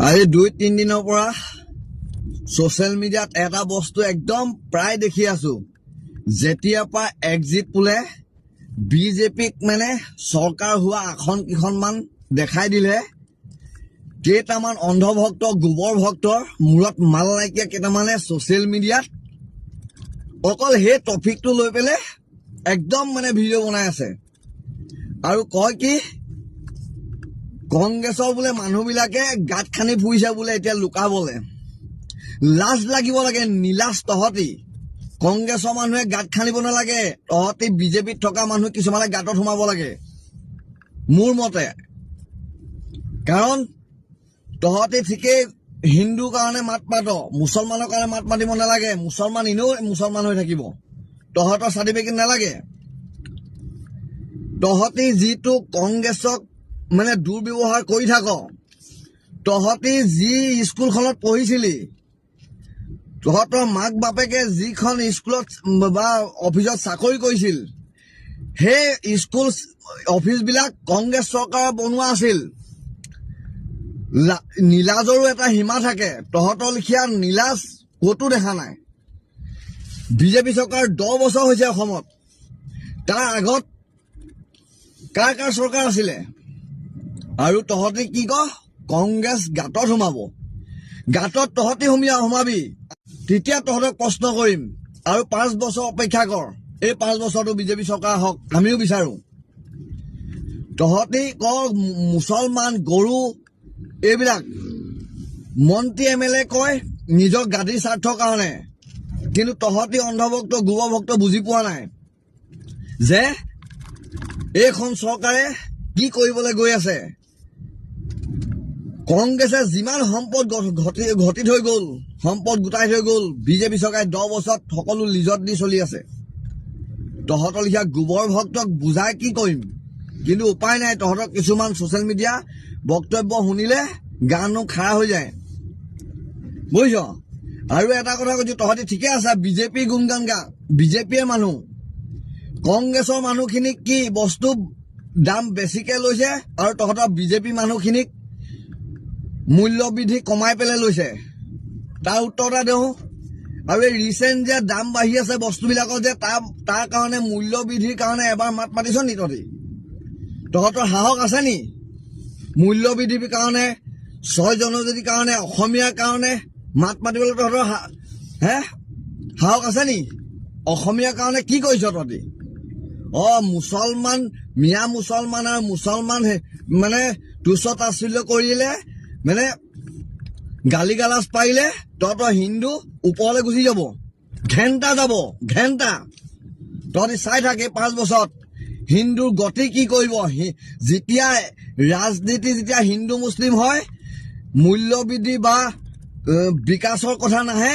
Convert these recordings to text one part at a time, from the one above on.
আজি 2-3 দিনৰ পৰা সোশ্যাল মিডিয়াত এটা বস্তু একদম প্ৰায় দেখি আছো যেতিয়া পৰা এক্সিট পোলে বিজেপিক মানে চৰকাৰ হোৱা আসন কিখনমান দেখাই দিলে কেইটামান অন্ধভক্ত গোবৰ ভক্তৰ মূৰত মাল নাইকিয়া কেইটামানে সোশ্যাল মিডিয়াত অকল সেই টপিকটো লৈ পেলাই একদম মানে ভিডিঅ' বনাই আছে আৰু কয় কি কংগ্ৰেছৰ বোলে মানুহবিলাকে গাঁত খানি ফুৰিছে বোলে এতিয়া লুকাবলে লাজ লাগিব লাগে নিলাজ তহতি কংগ্ৰেছৰ মানুহে গাঁত খানিব নালাগে তহতি বিজেপিত থকা মানুহ কিছুমানে গাঁতত সোমাব লাগে মোৰ মতে কাৰণ তহতি ঠিকেই হিন্দুৰ কাৰণে মাত মাত মুছলমানৰ কাৰণে মাত মাতিব নালাগে মুছলমান এনেও মুছলমান হৈ থাকিব তহতৰ চাৰ্টিফিকেট নালাগে তহতি যিটো কংগ্ৰেছক মানে দুৰ্ব্যৱহাৰ কৰি থাক তহতি যি স্কুলখনত পঢ়িছিলি তহতৰ মাক বাপেকে যিখন স্কুলত বা অফিচত চাকৰি কৰিছিল সেই স্কুল অফিচবিলাক কংগ্ৰেছ চৰকাৰে বনোৱা আছিল নীলাজৰো এটা সীমা থাকে তহতৰ লিখীয়া নীলাজ ক'তো দেখা নাই বিজেপি চৰকাৰ 10 বছৰ হৈছে অসমত তাৰ আগত কাৰ চৰকাৰ আছিলে আৰু তহতি কি কংগ্ৰেছ গাঁতত সোমাব গাঁতত তহতি সোমাবি তেতিয়া তহতক প্ৰশ্ন কৰিম আৰু 5 বছৰ অপেক্ষা কৰ এই 5 বছৰটো বিজেপি চৰকাৰ হওক আমিও বিচাৰো তহতি মুছলমান গৰু এইবিলাক মন্ত্ৰী এমএলএ কয় নিজৰ গাদীৰ স্বাৰ্থৰ কাৰণে কিন্তু তহতি অন্ধভক্ত গোবৰ ভক্ত বুজি পোৱা নাই যে এইখন চৰকাৰে কি কৰিবলৈ গৈ আছে কংগ্ৰেছে যিমান সম্পদ ঘটি থৈ গ'ল সম্পদ গোটাই থৈ গ'ল বিজেপি চৰকাৰে 10 বছৰত সকলো লিজত দি চলি আছে তহতৰ লিখীয়া গোবৰ ভক্তক বুজাই কি কৰিম কিন্তু উপায় নাই তহতক কিছুমান সোশ্যাল মিডিয়া বক্তব্য শুনিলে গানো খাৰা হৈ যায় বুজিছ আৰু এটা কথা কৈছো তহতি ঠিকে আছে বিজেপি গুণগান গা বিজেপিয়ে মানুহ কংগ্ৰেছৰ মানুহখিনিক কি বস্তু দাম বেছিকে লৈছে আৰু তহতৰ বিজেপি মানুহখিনিক মূল্য বৃদ্ধি কমাই পেলাই লৈছে তাৰ উত্তৰ এটা দিওঁ আৰু এই ৰিচেণ্ট যে দাম বাঢ়ি আছে বস্তুবিলাকৰ যে তাৰ কাৰণে মূল্য বৃদ্ধিৰ কাৰণে এবাৰ মাত মাতিছ নি তহতৰ সাহস আছে নি মূল্য বৃদ্ধিৰ কাৰণে 6 জনজাতিৰ কাৰণে অসমীয়াৰ কাৰণে মাত মাতিবলৈ তহতৰ সাহস আছে নি অসমীয়াৰ কাৰণে কি কৰিছ তহতি মুছলমান মিয়া মুছলমান আৰু মুছলমান মানে তুচ্ছ তাচ্ছিল্য কৰিলে মানে গালি গালাজ পাৰিলে তহতৰ হিন্দু ওপৰলৈ গুচি যাব ঘেণ্টা যাব ঘেণ্টা তহতি চাই থাকে 5 বছৰত হিন্দুৰ গতি কি কৰিব যেতিয়া ৰাজনীতি যেতিয়া হিন্দু মুছলিম হয় মূল্য বৃদ্ধি বা বিকাশৰ কথা নাহে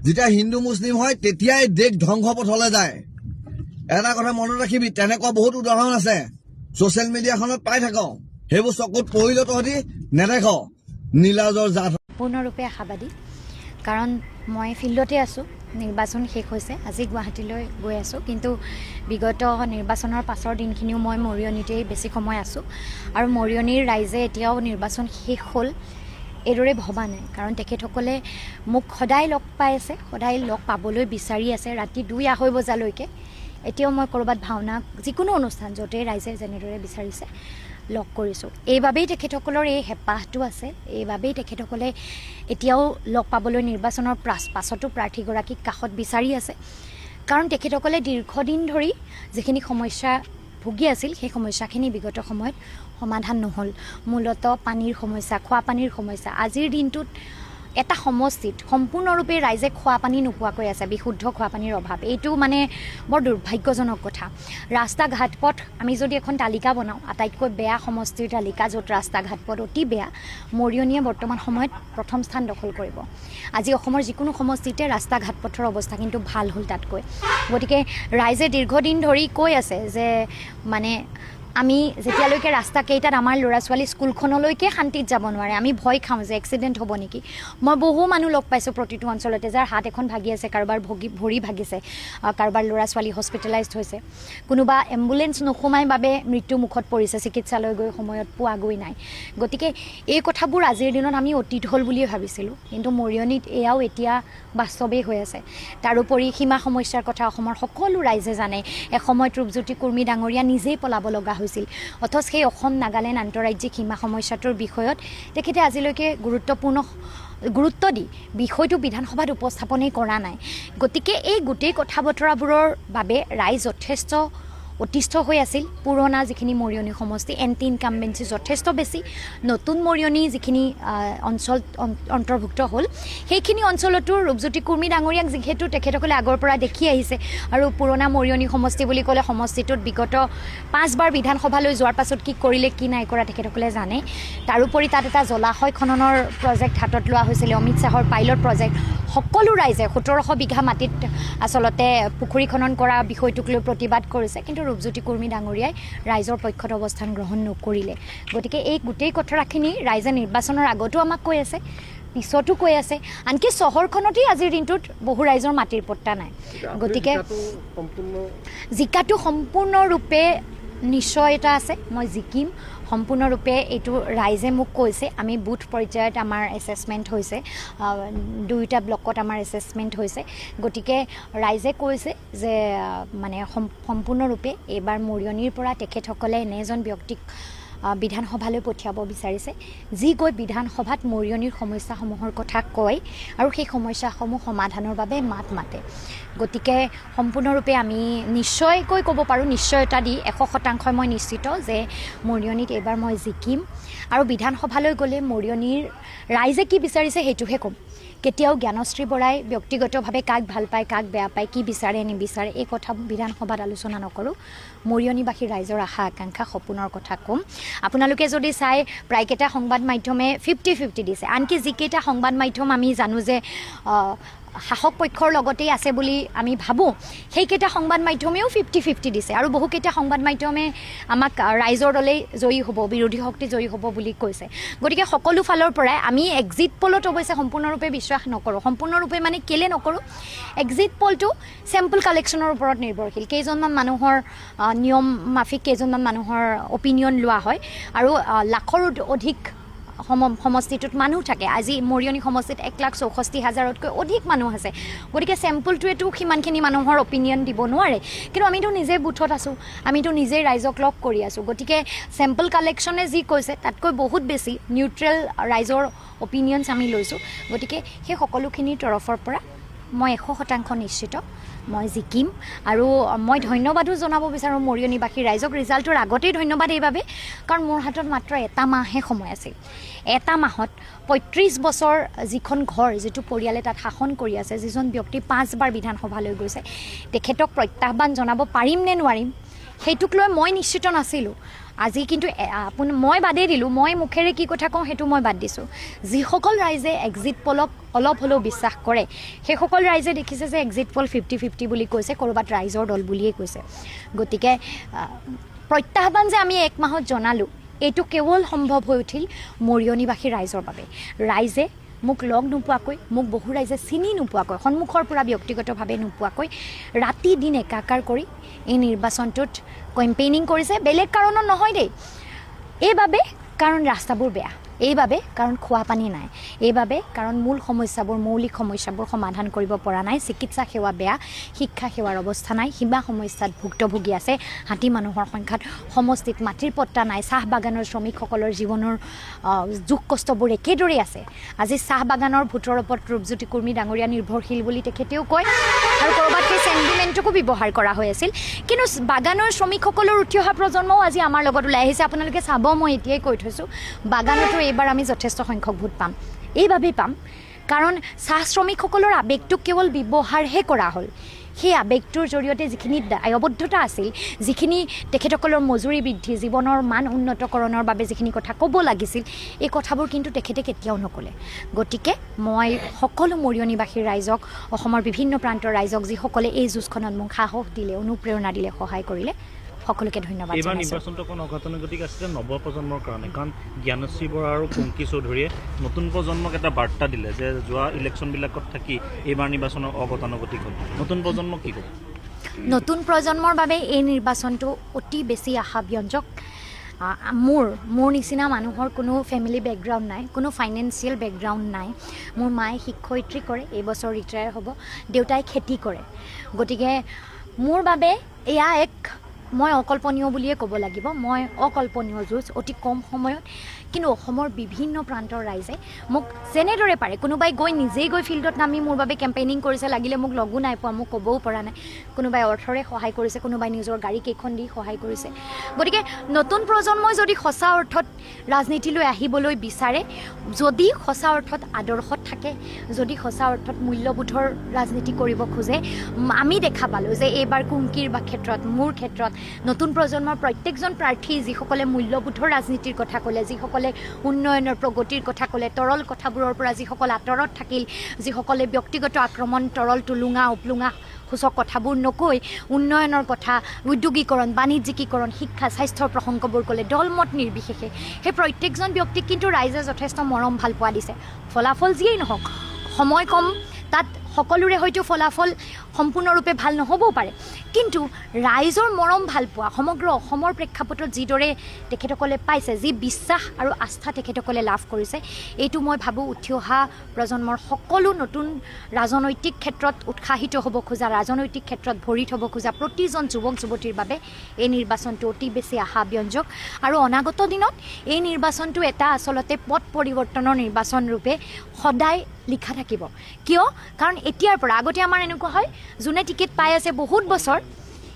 যেতিয়া হিন্দু মুছলিম হয় তেতিয়াই দেশ ধ্বংস পথলৈ যায় এটা কথা মনত ৰাখিবি তেনেকুৱা বহুত উদাহৰণ আছে সোশ্যাল মিডিয়াখনত পাই থাক সেইবোৰ চকুত পৰিলে তহতি নেদেখ নীলাজৰ জাত পূৰ্ণৰূপে আশাবাদী কাৰণ মই ফিল্ডতে আছোঁ নিৰ্বাচন শেষ হৈছে আজি গুৱাহাটীলৈ গৈ আছোঁ কিন্তু বিগত নিৰ্বাচনৰ পাছৰ দিনখিনিও মই মৰিয়নিতেই বেছি সময় আছোঁ আৰু মৰিয়নিৰ ৰাইজে এতিয়াও নিৰ্বাচন শেষ হ'ল এইদৰে ভবা নাই কাৰণ তেখেতসকলে মোক সদায় লগ পাই আছে সদায় লগ পাবলৈ বিচাৰি আছে ৰাতি 2-2:30 বজালৈকে এতিয়াও মই ক'ৰবাত ভাওনা যিকোনো অনুষ্ঠান য'তে ৰাইজে যেনেদৰে বিচাৰিছে লগ কৰিছোঁ এইবাবেই তেখেতসকলৰ এই হেঁপাহটো আছে এইবাবেই তেখেতসকলে এতিয়াও লগ পাবলৈ নিৰ্বাচনৰ পাছতো প্ৰাৰ্থীগৰাকীক কাষত বিচাৰি আছে কাৰণ তেখেতসকলে দীৰ্ঘদিন ধৰি যিখিনি সমস্যা ভুগি আছিল সেই সমস্যাখিনি বিগত সময়ত সমাধান নহ'ল মূলতঃ পানীৰ সমস্যা খোৱা পানীৰ সমস্যা আজিৰ দিনটোত এটা সমষ্টিত সম্পূৰ্ণৰূপে ৰাইজে খোৱা পানী নোপোৱাকৈ আছে বিশুদ্ধ খোৱা পানীৰ অভাৱ এইটো মানে বৰ দুৰ্ভাগ্যজনক কথা ৰাস্তা ঘাট পথ আমি যদি এখন তালিকা বনাওঁ আটাইতকৈ বেয়া সমষ্টিৰ তালিকা য'ত ৰাস্তা ঘাট পথ অতি বেয়া মৰিয়নিয়ে বৰ্তমান সময়ত প্ৰথম স্থান দখল কৰিব আজি অসমৰ যিকোনো সমষ্টিতে ৰাস্তা ঘাট পথৰ অৱস্থা কিন্তু ভাল হ'ল তাতকৈ গতিকে ৰাইজে দীৰ্ঘদিন ধৰি কৈ আছে যে মানে আমি যেতিয়ালৈকে ৰাস্তাকেইটাত আমাৰ ল'ৰা ছোৱালী স্কুলখনলৈকে শান্তিত যাব নোৱাৰে, আমি ভয় খাওঁ যে এক্সিডেণ্ট হ'ব নেকি। মই বহু মানুহ লগ পাইছোঁ প্ৰতিটো অঞ্চলতে, যাৰ হাত এখন ভাগি আছে, কাৰোবাৰ ভৰি ভাগিছে, কাৰোবাৰ ল'ৰা ছোৱালী হস্পিটেলাইজড হৈছে, কোনোবা এম্বুলেঞ্চ নোসোমাই বাবে মৃত্যু মুখত পৰিছে, চিকিৎসালয় গৈ সময়ত পোৱাগৈ নাই। গতিকে এই কথাবোৰ আজিৰ দিনত আমি অতীত হ'ল বুলিয়ে ভাবিছিলোঁ, কিন্তু মৰিয়নিত এয়াও এতিয়া বাস্তৱেই হৈ আছে। তাৰোপৰি সীমা সমস্যাৰ কথা অসমৰ সকলো ৰাইজে জানে। এসময়ত ৰূপজ্যোতি কুৰ্মী ডাঙৰীয়া নিজেই পলাব লগা হৈছিল, অথচ সেই অসম নাগালেণ্ড আন্তঃৰাজ্যিক সীমা সমস্যাটোৰ বিষয়ত তেখেতে আজিলৈকে গুৰুত্ব দি বিষয়টো বিধানসভাত উপস্থাপনেই কৰা নাই। গতিকে এই গোটেই কথা বতৰাবোৰৰ বাবে ৰাইজ যথেষ্ট অতিষ্ঠ হৈ আছিল। পুৰণা যিখিনি মৰিয়নি সমষ্টি এণ্টি ইনকামবেঞ্চি যথেষ্ট বেছি, নতুন মৰিয়নি যিখিনি অঞ্চল অন্তৰ্ভুক্ত হ'ল সেইখিনি অঞ্চলতো ৰূপজ্যোতি কুৰ্মী ডাঙৰীয়াক যিহেতু তেখেতসকলে আগৰ পৰা দেখি আহিছে, আৰু পুৰণা মৰিয়নি সমষ্টি বুলি ক'লে সমষ্টিটোত বিগত 5 বাৰ বিধানসভালৈ যোৱাৰ পাছত কি কৰিলে কি নাই কৰা তেখেতসকলে জানে। তাৰোপৰি তাত এটা জলাশয় খননৰ প্ৰজেক্ট হাতত লোৱা হৈছিলে, অমিত শ্বাহৰ পাইলট প্ৰজেক্ট। সকলো ৰাইজে 1700 বিঘা মাটিত আচলতে পুখুৰী খনন কৰা বিষয়টোক লৈ প্ৰতিবাদ কৰিছে, কিন্তু ৰূপজ্যোতি কুৰ্মী ডাঙৰীয়াই ৰাইজৰ পক্ষত অৱস্থান গ্ৰহণ নকৰিলে। গতিকে এই গোটেই কথাখিনি ৰাইজে নিৰ্বাচনৰ আগতো আমাক কৈ আছে, পিছতো কৈ আছে, আনকি চহৰখনতেই আজিৰ দিনটোত বহু ৰাইজৰ মাটিৰ পট্টা নাই। গতিকে জিকাটো সম্পূৰ্ণৰূপে নিশ্চয়তা আছে, মই জিকিম সম্পূৰ্ণৰূপে। এইটো ৰাইজে মোক কৈছে, আমি বুথ পৰ্যায়ত আমাৰ এছেছমেণ্ট হৈছে, 2টা ব্লকত আমাৰ এছেছমেণ্ট হৈছে। গতিকে ৰাইজে কৈছে যে মানে সম্পূৰ্ণৰূপে এইবাৰ মৰিয়নিৰ পৰা তেখেতসকলে এনে এজন ব্যক্তিক বিধানসভালৈ পঠিয়াব বিচাৰিছে, যি গৈ বিধানসভাত মৰিয়নিৰ সমস্যাসমূহৰ কথা কয় আৰু সেই সমস্যাসমূহ সমাধানৰ বাবে মাত মাতে। গতিকে সম্পূৰ্ণৰূপে আমি নিশ্চয়কৈ ক'ব পাৰোঁ, নিশ্চয়তা দি 100% মই নিশ্চিত যে মৰিয়নিত এইবাৰ মই জিকিম। আৰু বিধানসভালৈ গ'লে মৰিয়নিৰ ৰাইজে কি বিচাৰিছে সেইটোহে ক'ম। কেতিয়াও জ্ঞানশ্ৰী বৰাই ব্যক্তিগতভাৱে কাক ভাল পায়, কাক বেয়া পায়, কি বিচাৰে নিবিচাৰে এই কথা বিধানসভাত আলোচনা নকৰোঁ। মৰিয়নিবাসী ৰাইজৰ আশা আকাংক্ষা সপোনৰ কথা ক'ম। আপোনালোকে যদি চাই প্ৰায়কেইটা সংবাদ মাধ্যমে 50-50 দিছে, আনকি যিকেইটা সংবাদ মাধ্যম আমি জানো যে শাসক পক্ষৰ লগতেই আছে বুলি আমি ভাবোঁ, সেইকেইটা সংবাদ মাধ্যমেও 50-50 দিছে। আৰু বহুকেইটা সংবাদ মাধ্যমে আমাক ৰাইজৰ দলেই জয়ী হ'ব, বিৰোধী শক্তি জয়ী হ'ব বুলি কৈছে। গতিকে সকলো ফালৰ পৰাই আমি এক্সিট পলত অৱশ্যে সম্পূৰ্ণৰূপে বিশ্বাস নকৰোঁ। সম্পূৰ্ণৰূপে মানে কেলৈ নকৰোঁ, এক্সিট পলটো চেম্পল কালেকশ্যনৰ ওপৰত নিৰ্ভৰশীল। কেইজনমান মানুহৰ নিয়ম মাফিক কেইজনমান মানুহৰ অপিনিয়ন লোৱা হয়, আৰু লাখৰো অধিক সমষ্টিটোত মানুহ থাকে। আজি মৰিয়নি সমষ্টিত 1,64,000তকৈ অধিক মানুহ আছে। গতিকে চেম্পলটোৱেতো সিমানখিনি মানুহৰ অপিনিয়ন দিব নোৱাৰে, কিন্তু আমিতো নিজে বুথত আছোঁ, আমিতো নিজেই ৰাইজক লগ কৰি আছোঁ। গতিকে চেম্পল কালেকশ্যনে যি কৈছে তাতকৈ বহুত বেছি নিউট্ৰেল ৰাইজৰ অপিনিয়নছ আমি লৈছোঁ। গতিকে সেই সকলোখিনিৰ তৰফৰ পৰা মই 100% নিশ্চিত মই জিকিম। আৰু মই ধন্যবাদো জনাব বিচাৰোঁ মৰিয়নিবাসী ৰাইজক। ৰিজাল্টৰ আগতেই ধন্যবাদ এইবাবে, কাৰণ মোৰ হাতত মাত্ৰ 1 মাহহে সময় আছিল। 1 মাহত 35 বছৰ যিখন ঘৰ, যিটো পৰিয়ালে তাত শাসন কৰি আছে, যিজন ব্যক্তি 5 বাৰ বিধানসভালৈ গৈছে, তেখেতক প্ৰত্যাহ্বান জনাব পাৰিম নে নোৱাৰিম সেইটোক লৈ মই নিশ্চিত নাছিলোঁ। আজি কিন্তু মই বাদেই দিলোঁ, মই মুখেৰে কি কথা কওঁ সেইটো মই বাদ দিছোঁ। যিসকল ৰাইজে এক্সিট পলক অলপ হ'লেও বিশ্বাস কৰে, সেইসকল ৰাইজে দেখিছে যে এক্সিট পল 50-50 বুলি কৈছে, ক'ৰবাত ৰাইজৰ দল বুলিয়েই কৈছে। গতিকে প্ৰত্যাহ্বান যে আমি 1 মাহত জনালোঁ, এইটো কেৱল সম্ভৱ হৈ উঠিল মৰিয়নিবাসী ৰাইজৰ বাবে। ৰাইজে মোক লগ নোপোৱাকৈ, মোক বহু ৰাইজে চিনি নোপোৱাকৈ, সন্মুখৰ পৰা ব্যক্তিগতভাৱে নোপোৱাকৈ ৰাতি দিন একাকাৰ কৰি এই নিৰ্বাচনটোত কেম্পেইনিং কৰিছে। বেলেগ কাৰণত নহয় দেই, এইবাবে কাৰণ ৰাস্তাবোৰ বেয়া, এইবাবে কাৰণ খোৱা পানী নাই, এইবাবে কাৰণ মূল সমস্যাবোৰ, মৌলিক সমস্যাবোৰ সমাধান কৰিব পৰা নাই। চিকিৎসা সেৱা বেয়া, শিক্ষা সেৱাৰ অৱস্থা নাই, সীমা সমস্যাত ভুক্তভোগী আছে, হাতী মানুহৰ সংখ্যাত সমষ্টিত মাটিৰ পট্টা নাই, চাহ বাগানৰ শ্ৰমিকসকলৰ জীৱনৰ দুখ কষ্টবোৰ একেদৰেই আছে। আজি চাহ বাগানৰ ভোটৰ ওপৰত ৰূপজ্যোতি কুৰ্মী ডাঙৰীয়া নিৰ্ভৰশীল বুলি তেখেতেও কয়, আৰু ক'ৰবাত সেই চেণ্টিমেণ্টটোকো ব্যৱহাৰ কৰা হৈ আছিল। কিন্তু বাগানৰ শ্ৰমিকসকলৰ উঠি অহা প্ৰজন্মও আজি আমাৰ লগত ওলাই আহিছে। আপোনালোকে চাব, মই এতিয়াই কৈ থৈছোঁ, বাগানতো এইবাৰ আমি যথেষ্ট সংখ্যক ভোট পাম। এইবাবেই পাম কাৰণ চাহ শ্ৰমিকসকলৰ আৱেগটোক কেৱল ব্যৱহাৰহে কৰা হ'ল। সেই আৱেগটোৰ জৰিয়তে যিখিনি দায়বদ্ধতা আছিল, যিখিনি তেখেতসকলৰ মজুৰি বৃদ্ধি, জীৱনৰ মান উন্নতকৰণৰ বাবে যিখিনি কথা ক'ব লাগিছিল, এই কথাবোৰ কিন্তু তেখেতে কেতিয়াও নক'লে। গতিকে মই সকলো মৰিয়নিবাসী ৰাইজক, অসমৰ বিভিন্ন প্ৰান্তৰ ৰাইজক, যিসকলে এই যুঁজখনত মোক সাহস দিলে, অনুপ্ৰেৰণা দিলে, সহায় কৰিলে, সকলোকে ধন্যবাদ এইবাৰ জনাইছোঁ। নিৰ্বাচনটো অকণ অঘটনগতিক আছিলে নৱপ্ৰজন্মৰ কাৰণে, কাৰণ জ্ঞানশ্ৰী বৰা আৰু পংকী চৌধুৰীয়ে নতুন প্ৰজন্মক এটা বাৰ্তা দিলে যে যোৱা ইলেকশ্যনবিলাকত থাকি এইবাৰ নিৰ্বাচনৰ অগতানুগতিক হ'ল। নতুন প্ৰজন্মক কি ক'ব? নতুন প্ৰজন্মৰ বাবে এই নিৰ্বাচনটো অতি বেছি আশাব্যঞ্জক। মোৰ নিচিনা মানুহৰ কোনো ফেমিলি বেকগ্ৰাউণ্ড নাই, কোনো ফাইনেন্সিয়েল বেকগ্ৰাউণ্ড নাই। মোৰ মায়ে শিক্ষয়িত্ৰী কৰে, এইবছৰ ৰিটায়াৰ হ'ব, দেউতাই খেতি কৰে। গতিকে মোৰ বাবে এয়া এক মই অকল্পনীয় বুলিয়ে ক'ব লাগিব। মই অকল্পনীয় যুঁজ অতি কম সময়ত, কিন্তু অসমৰ বিভিন্ন প্ৰান্তৰ ৰাইজে মোক যেনেদৰে পাৰে, কোনোবাই নিজেই গৈ ফিল্ডত নামি মোৰ বাবে কেম্পেইনিং কৰিছে, লাগিলে মোক লগো নাই পোৱা, মোক ক'বও পৰা নাই। কোনোবাই অৰ্থৰে সহায় কৰিছে, কোনোবাই নিজৰ গাড়ীকেইখন দি সহায় কৰিছে। গতিকে নতুন প্ৰজন্মই যদি সঁচা অৰ্থত ৰাজনীতিলৈ আহিবলৈ বিচাৰে, যদি সঁচা অৰ্থত আদৰ্শত থাকে, যদি সঁচা অৰ্থত মূল্যবোধৰ ৰাজনীতি কৰিব খোজে, আমি দেখা পালোঁ যে এইবাৰ কুংকিৰ বা ক্ষেত্ৰত, মোৰ ক্ষেত্ৰত নতুন প্ৰজন্মৰ প্ৰত্যেকজন প্ৰাৰ্থী যিসকলে মূল্যবোধৰ ৰাজনীতিৰ কথা ক'লে, যিসকলে উন্নয়নৰ প্ৰগতিৰ কথা ক'লে, তৰল কথাবোৰৰ পৰা যিসকল আঁতৰত থাকিল, যিসকলে ব্যক্তিগত আক্ৰমণ, তৰল টুলুঙা উপলুঙা সূচক কথাবোৰ নকৈ উন্নয়নৰ কথা, উদ্যোগীকৰণ, বাণিজ্যিকীকৰণ, শিক্ষা, স্বাস্থ্যৰ প্ৰসংগবোৰ ক'লে, দলমত নিৰ্বিশেষে সেই প্ৰত্যেকজন ব্যক্তিক কিন্তু ৰাইজে যথেষ্ট মৰম ভাল পোৱা দিছে। ফলাফল যিয়েই নহওক, সময় কম, তাত সকলোৰে হয়তো ফলাফল সম্পূৰ্ণৰূপে ভাল নহ'বও পাৰে, কিন্তু ৰাইজৰ মৰম ভাল পোৱা সমগ্ৰ অসমৰ প্ৰেক্ষাপটত যিদৰে তেখেতসকলে পাইছে, যি বিশ্বাস আৰু আস্থা তেখেতসকলে লাভ কৰিছে, এইটো মই ভাবোঁ উঠি অহা প্ৰজন্মৰ সকলো নতুন ৰাজনৈতিক ক্ষেত্ৰত উৎসাহিত হ'ব খোজা, ৰাজনৈতিক ক্ষেত্ৰত ভৰিত হ'ব খোজা প্ৰতিজন যুৱক যুৱতীৰ বাবে এই নিৰ্বাচনটো অতি বেছি আশাব্যঞ্জক। আৰু অনাগত দিনত এই নিৰ্বাচনটো এটা আচলতে পথ পৰিৱৰ্তনৰ নিৰ্বাচন ৰূপে সদায় লিখা থাকিব। কিয়? কাৰণ এতিয়াৰ পৰা, আগতে আমাৰ এনেকুৱা হয়, যোনে টিকেট পাই আছে বহুত বছৰ,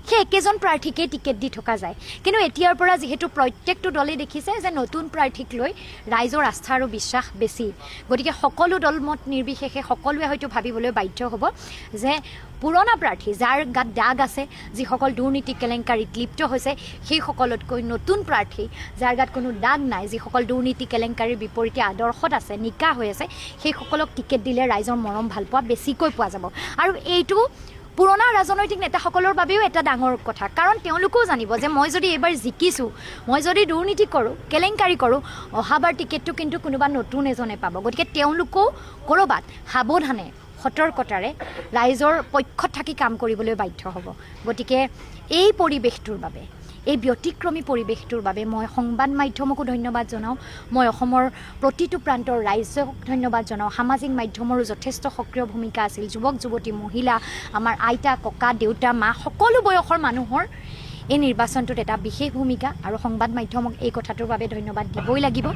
সেই একেজন প্ৰাৰ্থীকেই টিকেট দি থকা যায়। কিন্তু এতিয়াৰ পৰা যিহেতু প্ৰত্যেকটো দলে দেখিছে যে নতুন প্ৰাৰ্থীক লৈ ৰাইজৰ আস্থা আৰু বিশ্বাস বেছি, গতিকে সকলো দলমত নিৰ্বিশেষে সকলোৱে হয়তো ভাবিবলৈ বাধ্য হ'ব যে পুৰণা প্ৰাৰ্থী, যাৰ গাত দাগ আছে, যিসকল দুৰ্নীতি কেলেংকাৰীত লিপ্ত হৈছে, সেইসকলতকৈ নতুন প্ৰাৰ্থী, যাৰ গাত কোনো দাগ নাই, যিসকল দুৰ্নীতি কেলেংকাৰীৰ বিপৰীতে আদৰ্শত আছে, নিকা হৈ আছে, সেইসকলক টিকেট দিলে ৰাইজৰ মৰম ভাল পোৱা বেছিকৈ পোৱা যাব। আৰু এইটো পুৰণা ৰাজনৈতিক নেতাসকলৰ বাবেও এটা ডাঙৰ কথা, কাৰণ তেওঁলোকেও জানিব যে মই যদি এইবাৰ জিকিছোঁ, মই যদি দুৰ্নীতি কৰোঁ, কেলেংকাৰী কৰোঁ, অহাবাৰ টিকেটটো কিন্তু কোনোবা নতুন এজনে পাব। গতিকে তেওঁলোকেও ক'ৰবাত সাৱধানে, সতৰ্কতাৰে ৰাইজৰ পক্ষত থাকি কাম কৰিবলৈ বাধ্য হ'ব। গতিকে এই পৰিৱেশটোৰ বাবে, এই ব্যতিক্ৰমী পৰিৱেশটোৰ বাবে মই সংবাদ মাধ্যমকো ধন্যবাদ জনাওঁ, মই অসমৰ প্ৰতিটো প্ৰান্তৰ ৰাইজক ধন্যবাদ জনাওঁ। সামাজিক মাধ্যমৰো যথেষ্ট সক্ৰিয় ভূমিকা আছিল, যুৱক যুৱতী, মহিলা, আমাৰ আইতা, ককা, দেউতা, মা, সকলো বয়সৰ মানুহৰ এই নিৰ্বাচনটোত এটা বিশেষ ভূমিকা, আৰু সংবাদ মাধ্যমক এই কথাটোৰ বাবে ধন্যবাদ দিবই লাগিব।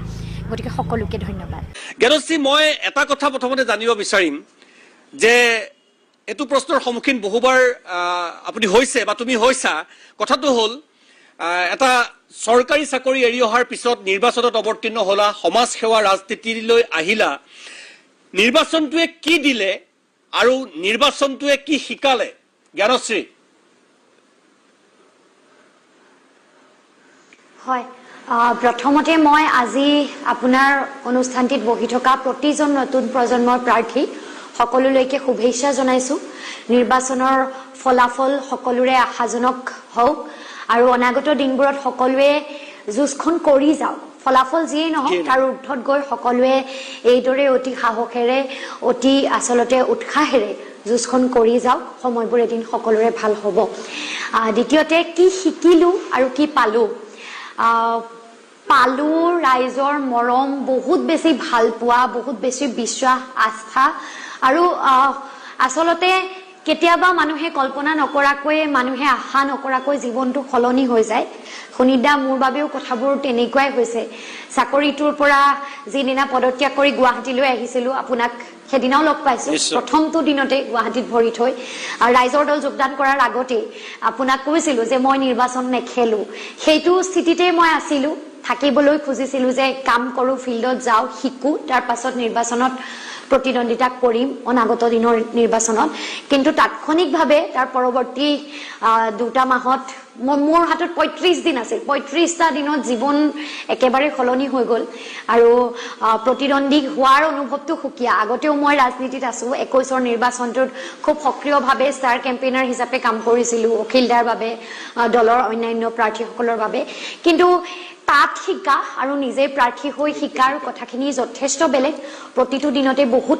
গতিকে সকলোকে ধন্যবাদ। জ্ঞানশ্ৰী, মই এটা কথা প্ৰথমতে জানিব বিচাৰিম যে এইটো প্ৰশ্নৰ সন্মুখীন বহুবাৰ আপুনি হৈছে বা তুমি হৈছা। কথাটো হ'ল, এটা চৰকাৰী চাকৰি এৰি অহাৰ পিছত নিৰ্বাচনত অৱতীৰ্ণ হ'লা, সমাজ সেৱা ৰাজনীতিলৈ আহিলা। নিৰ্বাচনটোৱে কি দিলে আৰু নিৰ্বাচনটোৱে কি শিকালে জ্ঞানশ্ৰী? হয়, প্ৰথমতে মই আজি আপোনাৰ অনুষ্ঠানটিত বহি থকা প্ৰতিজন নতুন প্ৰজন্মৰ প্ৰাৰ্থী সকলোলৈকে শুভেচ্ছা জনাইছোঁ। নিৰ্বাচনৰ ফলাফল সকলোৰে আশাজনক হওক, আৰু অনাগত দিনবোৰত সকলোৱে যুঁজখন কৰি যাওক। ফলাফল যিয়েই নহওক, তাৰ ঊৰ্ধত গৈ সকলোৱে এইদৰে অতি সাহসেৰে, অতি আচলতে উৎসাহেৰে যুঁজখন কৰি যাওক। সময়বোৰ এদিন সকলোৰে ভাল হ'ব। দ্বিতীয়তে কি শিকিলোঁ আৰু কি পালোঁ? পালোঁ ৰাইজৰ মৰম, বহুত বেছি ভাল পোৱা, বহুত বেছি বিশ্বাস, আস্থা, আৰু আচলতে কেতিয়াবা মানুহে কল্পনা নকৰাকৈ, মানুহে আশা নকৰাকৈ জীৱনটো সলনি হৈ যায়। সুনীতা, মোৰ বাবেও কথাবোৰ তেনেকুৱাই হৈছে। চাকৰিটোৰ পৰা যিদিনা পদত্যাগ কৰি গুৱাহাটীলৈ আহিছিলোঁ, আপোনাক সেইদিনাও লগ পাইছোঁ, প্ৰথমটো দিনতে গুৱাহাটীত ভৰি থৈ। আৰু ৰাইজৰ দল যোগদান কৰাৰ আগতেই আপোনাক কৈছিলোঁ যে মই নিৰ্বাচন নেখেলোঁ। সেইটো স্থিতিতে মই আছিলোঁ, থাকিবলৈ খুজিছিলোঁ যে কাম কৰোঁ, ফিল্ডত যাওঁ, শিকোঁ, তাৰ পাছত নিৰ্বাচনত প্ৰতিদ্বন্দ্বিতা কৰিম অনাগত দিনৰ নিৰ্বাচনত কিন্তু তাৎক্ষণিকভাৱে তাৰ পৰৱৰ্তী 2টা মাহত মোৰ হাতত 35 দিন আছিল 35টা দিনত জীৱন একেবাৰে সলনি হৈ গ'ল আৰু প্ৰতিদ্বন্দ্বী হোৱাৰ অনুভৱটো সুকীয়া আগতেও মই ৰাজনীতিত আছো 21ৰ নিৰ্বাচনটোত খুব সক্ৰিয়ভাৱে ষ্টাৰ কেম্পেইনাৰ হিচাপে কাম কৰিছিলো অখিলদাৰ বাবে দলৰ অন্যান্য প্ৰাৰ্থীসকলৰ বাবে কিন্তু তাত শিকা আৰু নিজে প্ৰাৰ্থী হৈ শিকাৰ কথাখিনি যথেষ্ট বেলেগ প্ৰতিটো দিনতে বহুত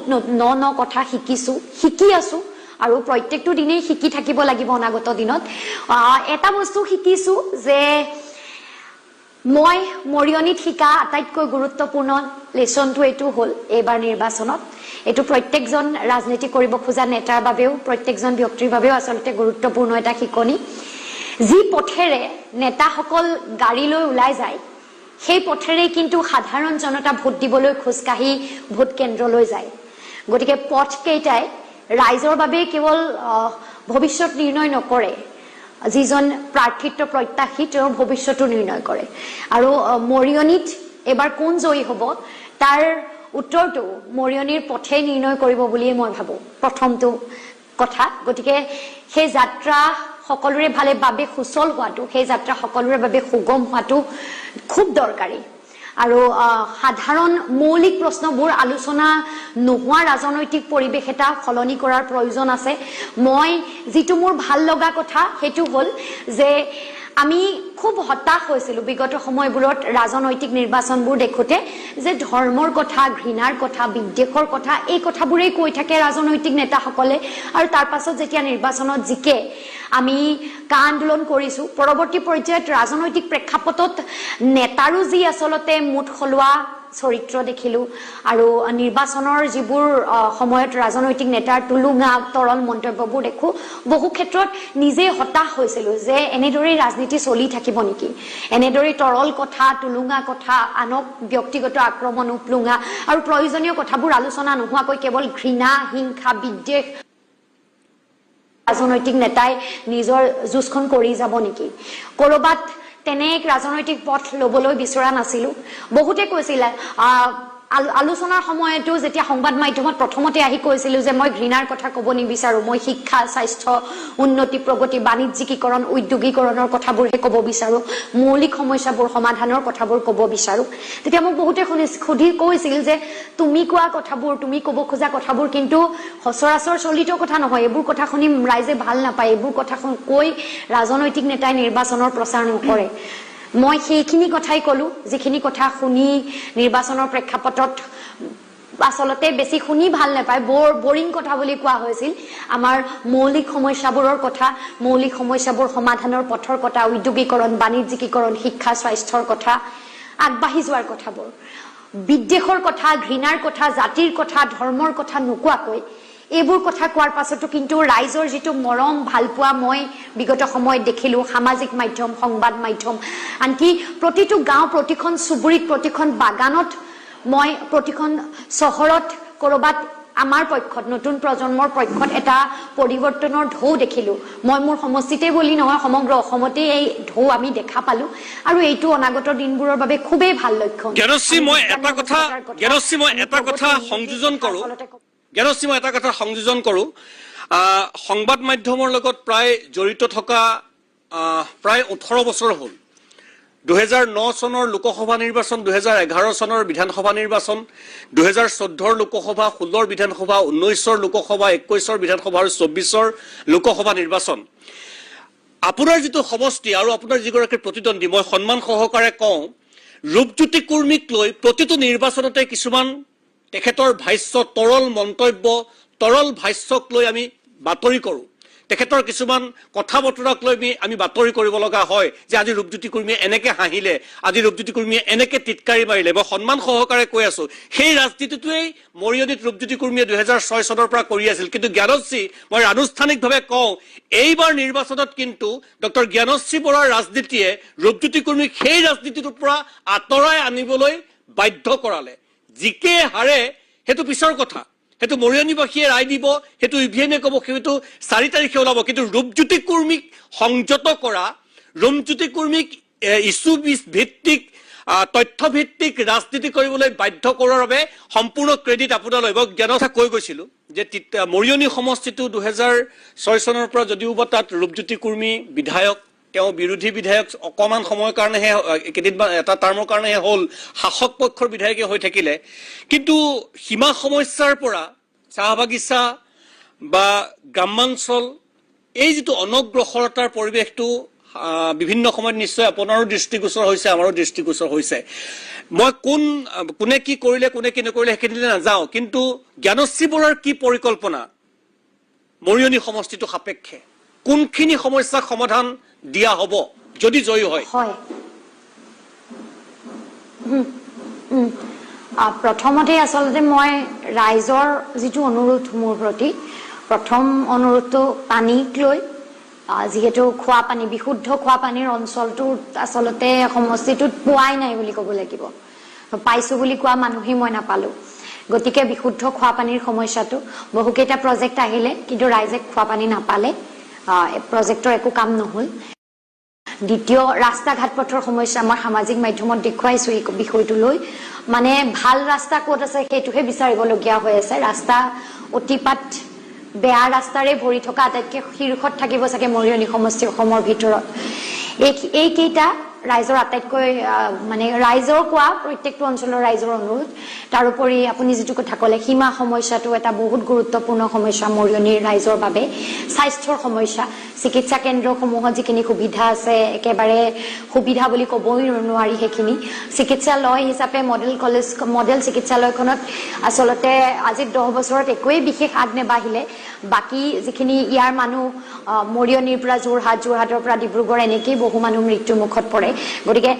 ন কথা শিকি আছো আৰু প্ৰত্যেকটো দিনেই শিকি থাকিব লাগিব অনাগত দিনত এটা বস্তু শিকিছো যে মই মৰিয়নিত শিকা আটাইতকৈ গুৰুত্বপূৰ্ণ লেছনটো এইটো হ'ল এইবাৰ নিৰ্বাচনত এইটো প্ৰত্যেকজন ৰাজনীতি কৰিব খোজা নেতাৰ বাবেও প্ৰত্যেকজন ব্যক্তিৰ বাবেও আচলতে গুৰুত্বপূৰ্ণ এটা শিকনি যি পথেৰে নেতাসকল গাড়ী লৈ ওলাই যায় সেই পথেৰে কিন্তু সাধাৰণ জনতা ভোট দিবলৈ খোজকাঢ়ি ভোট কেন্দ্ৰলৈ যায় গতিকে পথ কেইটাই ৰাইজৰ বাবে কেৱল ভৱিষ্যত নিৰ্ণয় নকৰে যিজন প্ৰাৰ্থিত্ব প্ৰত্যাশী তেওঁ ভৱিষ্যতো নিৰ্ণয় কৰে আৰু মৰিয়নিত এবাৰ কোন জয়ী হ'ব তাৰ উত্তৰটো মৰিয়নিৰ পথে নিৰ্ণয় কৰিব বুলিয়ে মই ভাবো প্ৰথমটো কথা গতিকে সেই যাত্ৰা সকলোৰে ভালে বাবে সুচল হোৱাটো সেই যাত্ৰা সকলোৰে বাবে সুগম হোৱাটো খুব দৰকাৰী আৰু সাধাৰণ মৌলিক প্ৰশ্নবোৰ আলোচনা নোহোৱা ৰাজনৈতিক পৰিৱেশ এটা সলনি কৰাৰ প্ৰয়োজন আছে মই যিটো মোৰ ভাল লগা কথা সেইটো হ'ল যে আমি খুব হতাশ হৈছিলো বিগত সময়বোৰত ৰাজনৈতিক নিৰ্বাচনবোৰ দেখোতে যে ধৰ্মৰ কথা ঘৃণাৰ কথা বিদ্বেষৰ কথা এই কথাবোৰেই কৈ থাকে ৰাজনৈতিক নেতাসকলে আৰু তাৰ পাছত যেতিয়া নিৰ্বাচনত জিকে আমি কা আন্দোলন কৰিছো পৰৱৰ্তী পৰ্যায়ত ৰাজনৈতিক প্ৰেক্ষাপটত নেতাৰো যি আচলতে মুঠ খলোৱা চৰিত্ৰ দেখিলো আৰু নিৰ্বাচনৰ যিবোৰ সময়ত ৰাজনৈতিক নেতাৰ তুলুঙা তৰল মন্তব্যবোৰ দেখো বহু ক্ষেত্ৰত নিজে হতাশ হৈছিলো যে এনেদৰে ৰাজনীতি চলি থাকিব নেকি এনেদৰে তৰল কথা তুলুঙা কথা আনক ব্যক্তিগত আক্ৰমণ উপলুঙা আৰু প্ৰয়োজনীয় কথাবোৰ আলোচনা নোহোৱাকৈ কেৱল ঘৃণা হিংসা বিদ্বেষ ৰাজনৈতিক নেতাই নিজৰ যুঁজখন কৰি যাব নেকি কৰবাত তেনে এক ৰাজনৈতিক পথ লবলৈ বিচৰা নাছিলো বহুতে কৈছিল আলোচনাৰ সময়তো যেতিয়া সংবাদ মাধ্যমত প্ৰথমতে আহি কৈছিলো যে মই ঘৃণাৰ কথা ক'ব নিবিচাৰো মই শিক্ষা স্বাস্থ্য উন্নতি প্ৰগতি বাণিজ্যিকীকৰণ উদ্যোগীকৰণৰ কথাবোৰহে ক'ব বিচাৰো মৌলিক সমস্যাবোৰ সমাধানৰ কথাবোৰ ক'ব বিচাৰো তেতিয়া মোক বহুতে সুধি কৈছিল যে তুমি কোৱা কথাবোৰ তুমি ক'ব খোজা কথাবোৰ কিন্তু সচৰাচৰ চলিত কথা নহয় এইবোৰ কথা শুনি ৰাইজে ভাল নাপায় এইবোৰ কথা কৈ ৰাজনৈতিক নেতাই নিৰ্বাচনৰ প্ৰচাৰ নকৰে মই সেইখিনি কথাই কলো যিখিনি কথা শুনি নিৰ্বাচনৰ প্ৰেক্ষাপটত আসলতে বেছি শুনি ভাল নাপায় বোৰিং কথা বুলি কোৱা হৈছিল আমাৰ মৌলিক সমস্যাবোৰৰ কথা মৌলিক সমস্যাবোৰ সমাধানৰ পথৰ কথা উদ্যোগীকৰণ বাণিজ্যিকীকৰণ শিক্ষা স্বাস্থ্যৰ কথা আগবাঢ়ি যোৱাৰ কথাবোৰ বিদ্বেষৰ কথা ঘৃণাৰ কথা জাতিৰ কথা ধৰ্মৰ কথা নোকোৱাকৈ এইবোৰ কথা কোৱাৰ পাছতো কিন্তু ৰাইজৰ যিটো মৰম ভালপোৱা মই বিগত সময়ত দেখিলো সামাজিক মাধ্যম সংবাদ মাধ্যম আনকি প্ৰতিটো গাঁও প্ৰতিখন চুবুৰীত প্ৰতিখন বাগানত মই প্ৰতিখন চহৰত কৰবাত আমাৰ পক্ষত নতুন প্ৰজন্মৰ পক্ষত এটা পৰিৱৰ্তনৰ ঢৌ দেখিলো মই মোৰ সমষ্টিতে বুলি নহয় সমগ্ৰ অসমতে এই ঢৌ আমি দেখা পালো আৰু এইটো অনাগত দিনবোৰৰ বাবে খুবেই ভাল লক্ষণ জ্ঞানশ্ৰী মই এটা কথা সংযোজন কৰো সংবাদ মাধ্যমৰ লগত প্ৰায় জড়িত থকা প্ৰায় 18 বছৰ হ'ল 2009 চনৰ লোকসভা নিৰ্বাচন 2011 চনৰ বিধানসভা নিৰ্বাচন 2014 লোকসভা 16 বিধানসভা 19 লোকসভা 21 বিধানসভা আৰু 24 লোকসভা নিৰ্বাচন আপোনাৰ যিটো সমষ্টি আৰু আপোনাৰ যিগৰাকী প্ৰতিদ্বন্দ্বী মই সন্মান সহকাৰে কওঁ ৰূপজ্যোতি কুৰ্মীক লৈ প্ৰতিটো নিৰ্বাচনতে কিছুমান তেখেতৰ ভাষ্য তৰল মন্তব্য তৰল ভাষ্যক লৈ আমি বাতৰি কৰো তেখেতৰ কিছুমান কথা বতৰাক লৈ আমি বাতৰি কৰিব লগা হয় যে আজি ৰূপজ্যোতি কুৰ্মীয়ে এনেকে হাঁহিলে আজি ৰূপজ্যোতি কুৰ্মীয়ে এনেকে টিটকাৰি মাৰিলে মই সন্মান সহকাৰে কৈ আছো সেই ৰাজনীতিটোৱেই মৰিয়নিত ৰূপজ্যোতি কুৰ্মীয়ে 2006 চনৰ পৰা কৰি আছিল কিন্তু জ্ঞানশ্ৰী মই আনুষ্ঠানিকভাৱে কওঁ এইবাৰ নিৰ্বাচনত কিন্তু ডক্টৰ জ্ঞানশ্ৰী বৰাৰ ৰাজনীতিয়ে ৰূপজ্যোতি কুৰ্মীক সেই ৰাজনীতিটোৰ পৰা আঁতৰাই আনিবলৈ বাধ্য কৰালে জিকে হাৰে হেতু পিছৰ কথা হেতু মৰিয়নিবাসীয়ে ৰায় দিব হেতু ইভিএমে ক'ব হেতু 4 তাৰিখে ওলাব কিন্তু ৰূপজ্যোতি কুৰ্মীক সংযত কৰা ৰূপজ্যোতি কুৰ্মীক ইস্যু ভিত্তিক তথ্যভিত্তিক ৰাজনীতি কৰিবলৈ বাধ্য কৰাৰ বাবে সম্পূৰ্ণ ক্ৰেডিট আপোনালৈ। মই জ্ঞানৰ কথা কৈ গৈছিলোঁ যে মৰিয়নি সমষ্টিটো 2006 চনৰ পৰা যদিওবা তাত ৰূপজ্যোতি কুৰ্মী বিধায়ক, তেওঁ বিৰোধী বিধায়ক অকণমান সময়ৰ কাৰণেহে, কেইদিনমান এটা টাৰ্মৰ কাৰণেহে হ'ল, শাসক পক্ষৰ বিধায়কে হৈ থাকিলে। কিন্তু সীমা সমস্যাৰ পৰা চাহ বাগিচা বা গ্ৰামাঞ্চল, এই যিটো অনগ্ৰসৰতাৰ পৰিৱেশটো বিভিন্ন সময়ত নিশ্চয় আপোনাৰো দৃষ্টিগোচৰ হৈছে, আমাৰো দৃষ্টিগোচৰ হৈছে। মই কোনে কি কৰিলে কোনে কি নকৰিলে সেইখিনিলৈ নাযাওঁ, কিন্তু জ্ঞানশ্ৰী বৰাৰ কি পৰিকল্পনা মৰিয়নি সমষ্টিটো সাপেক্ষে, কোনখিনি সমস্যাক সমাধান দিয়া হ'ব যদি জয়ী হয়? প্ৰথমতে আচলতে মই ৰাইজৰ যিটো অনুৰোধ মোৰ প্ৰতি, প্ৰথম অনুৰোধটো পানীক লৈ, যিহেতু খোৱা পানী, বিশুদ্ধ খোৱা পানীৰ অঞ্চলটোত আচলতে সমষ্টিটোত পোৱাই নাই বুলি ক'ব লাগিব। পাইছোঁ বুলি কোৱা মানুহেই মই নাপালোঁ। গতিকে বিশুদ্ধ খোৱা পানীৰ সমস্যাটো, বহুকেইটা প্ৰজেক্ট আহিলে কিন্তু ৰাইজে খোৱা পানী নাপালে, প্ৰজেক্টৰ একো কাম নহ'ল। দ্বিতীয়, ৰাস্তা ঘাট পথৰ সমস্যা। মই সামাজিক মাধ্যমত দেখুৱাইছোঁ এই বিষয়টো লৈ, মানে ভাল ৰাস্তা ক'ত আছে সেইটোহে বিচাৰিবলগীয়া হৈ আছে। ৰাস্তা অতিপাত বেয়া ৰাস্তাৰে ভৰি থকা আটাইতকৈ শীৰ্ষত থাকিব চাগে মৰিয়নি সমষ্টি অসমৰ ভিতৰত। এইকেইটা ৰাইজৰ আটাইতকৈ মানে ৰাইজৰ কোৱা প্ৰত্যেকটো অঞ্চলৰ ৰাইজৰ অনুৰোধ। তাৰোপৰি আপুনি যিটো কথা ক'লে, সীমা সমস্যাটো এটা বহুত গুৰুত্বপূৰ্ণ সমস্যা মৰিয়নিৰ ৰাইজৰ বাবে। স্বাস্থ্যৰ সমস্যা, চিকিৎসা কেন্দ্ৰসমূহত যিখিনি সুবিধা আছে একেবাৰে সুবিধা বুলি ক'বই নোৱাৰি সেইখিনি। চিকিৎসালয় হিচাপে মডেল চিকিৎসালয়খনত আচলতে আজি 10 বছৰত একোৱেই বিশেষ আগ নেবাঢ়িলে। বাকী যিখিনি ইয়াৰ মানুহ মৰিয়নিৰ পৰা যোৰহাট, যোৰহাটৰ পৰা ডিব্ৰুগড়, এনেকেই বহু মানুহ মৃত্যুৰ মুখত পৰে। গতিকে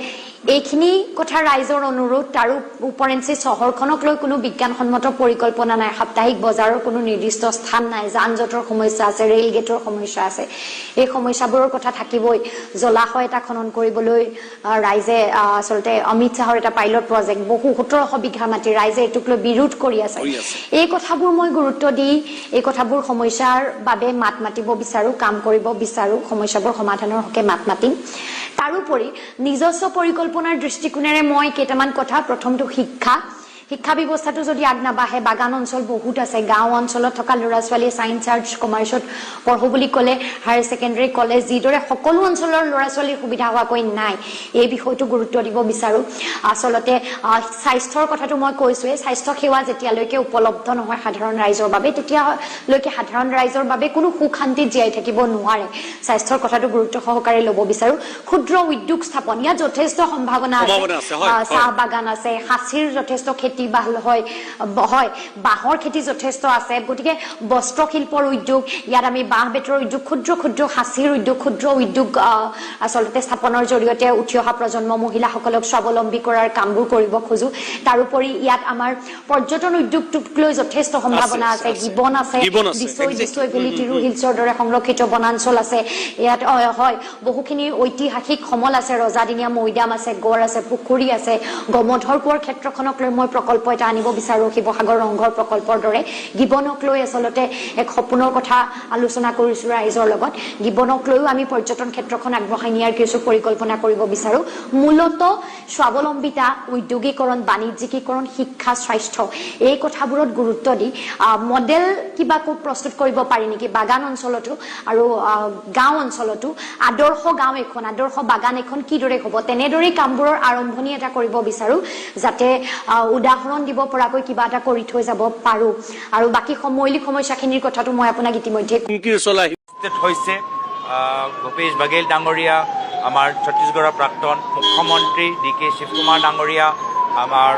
এইখিনি কথা ৰাইজৰ অনুৰোধ। তাৰো উপৰেঞ্চি চহৰখনক লৈ কোনো বিজ্ঞানসন্মত পৰিকল্পনা নাই, সাপ্তাহিক বজাৰৰ কোনো নিৰ্দিষ্ট স্থান নাই, যান জঁটৰ সমস্যা আছে, ৰেল গেটৰ সমস্যা আছে। এই সমস্যাবোৰৰ কথা থাকিবই। জলাশয় এটা খনন কৰিবলৈ ৰাইজে আচলতে অমিত শ্বাহৰ এটা পাইলট প্ৰজেক্ট, 1700 বিঘা মাটি, ৰাইজে এইটোক লৈ বিৰোধ কৰি আছে। এই কথাবোৰ মই গুৰুত্ব দি এই কথাবোৰ সমস্যাৰ বাবে মাত মাতিব বিচাৰোঁ, কাম কৰিব বিচাৰোঁ, সমস্যাবোৰ সমাধানৰ হকে মাত মাতিম। তাৰোপৰি নিজস্ব পৰিকল্পনাৰ দৃষ্টিকোণেৰে মই কেইটামান কথা, প্ৰথমটো শিক্ষা ব্যৱস্থাটো যদি আগ নাবাঢ়ে, বাগান অঞ্চল বহুত আছে, গাঁও অঞ্চলত থকা ল'ৰা ছোৱালীয়ে ছায়েন্স আৰ্টছ কমাৰ্চত পঢ়ো বুলি ক'লে হায়াৰ ছেকেণ্ডেৰী কলেজ যিদৰে সকলো অঞ্চলৰ ল'ৰা ছোৱালীৰ সুবিধা হোৱাকৈ নাই, এই বিষয়টো গুৰুত্ব দিব বিচাৰোঁ। আচলতে স্বাস্থ্যৰ কথাটো মই কৈছোঁৱেই, স্বাস্থ্য সেৱা যেতিয়ালৈকে উপলব্ধ নহয় সাধাৰণ ৰাইজৰ বাবে, তেতিয়ালৈকে সাধাৰণ ৰাইজৰ বাবে কোনো সুখ শান্তিত জীয়াই থাকিব নোৱাৰে। স্বাস্থ্যৰ কথাটো গুৰুত্ব সহকাৰে ল'ব বিচাৰোঁ। ক্ষুদ্ৰ উদ্যোগ স্থাপন, ইয়াত যথেষ্ট সম্ভাৱনা আছে। চাহ বাগান আছে, সাঁচিৰ যথেষ্ট খেতি হয়, বাঁহৰ খেতি যথেষ্ট আছে। গতিকে বস্ত্ৰ শিল্পৰ উদ্যোগ, ইয়াত আমি বাঁহ বেতৰ উদ্যোগ, ক্ষুদ্ৰ সাঁচিৰ উদ্যোগ, ক্ষুদ্ৰ উদ্যোগ আচলতে স্থাপনৰ জৰিয়তে উঠি অহা প্ৰজন্ম মহিলাসকলক স্বাৱলম্বী কৰাৰ কামবোৰ কৰিব খোজো। তাৰোপৰি ইয়াত আমাৰ পৰ্যটন উদ্যোগটোক লৈ যথেষ্ট সম্ভাৱনা আছে। গিবন আছে, বিশ্বই ভেলী, তিৰু হিলছৰ দৰে সংৰক্ষিত বনাঞ্চল আছে। ইয়াত হয় বহুখিনি ঐতিহাসিক সমল আছে, ৰজাদিনীয়া মৈদাম আছে, গড় আছে, পুখুৰী আছে। গমধৰ কোঁৱৰ ক্ষেত্ৰখনক লৈ মই প্ৰকল্প এটা আনিব বিচাৰোঁ, শিৱসাগৰ ৰংঘৰ প্ৰকল্পৰ দৰে। গিবনক লৈ আচলতে এক সপোনৰ কথা আলোচনা কৰিছোঁ ৰাইজৰ লগত। গিবনক লৈও আমি পৰ্যটন ক্ষেত্ৰখন আগবঢ়াই নিয়াৰ কিছু পৰিকল্পনা কৰিব বিচাৰোঁ। মূলত স্বাৱলম্বিতা, উদ্যোগীকৰণ, বাণিজ্যিকীকৰণ, শিক্ষা, স্বাস্থ্য, এই কথাবোৰত গুৰুত্ব দি মডেল কিবা প্ৰস্তুত কৰিব পাৰি নেকি বাগান অঞ্চলতো আৰু গাঁও অঞ্চলতো। আদৰ্শ গাঁও এখন, আদৰ্শ বাগান এখন কিদৰে হ'ব, তেনেদৰেই কামবোৰৰ আৰম্ভণি এটা কৰিব বিচাৰোঁ, যাতে উদাহৰণ দিব পৰাকৈ কিবা এটা কৰি থৈ যাব পাৰোঁ। আৰু বাকী মৌলিক সমস্যাখিনিৰ কথাটো মই আপোনাক ইতিমধ্যে হৈছে। ভূপেশ বাঘেল ডাঙৰীয়া, আমাৰ ছত্তীশগড়ৰ প্ৰাক্তন মুখ্যমন্ত্ৰী DK শিৱকুমাৰ ডাঙৰীয়া, আমাৰ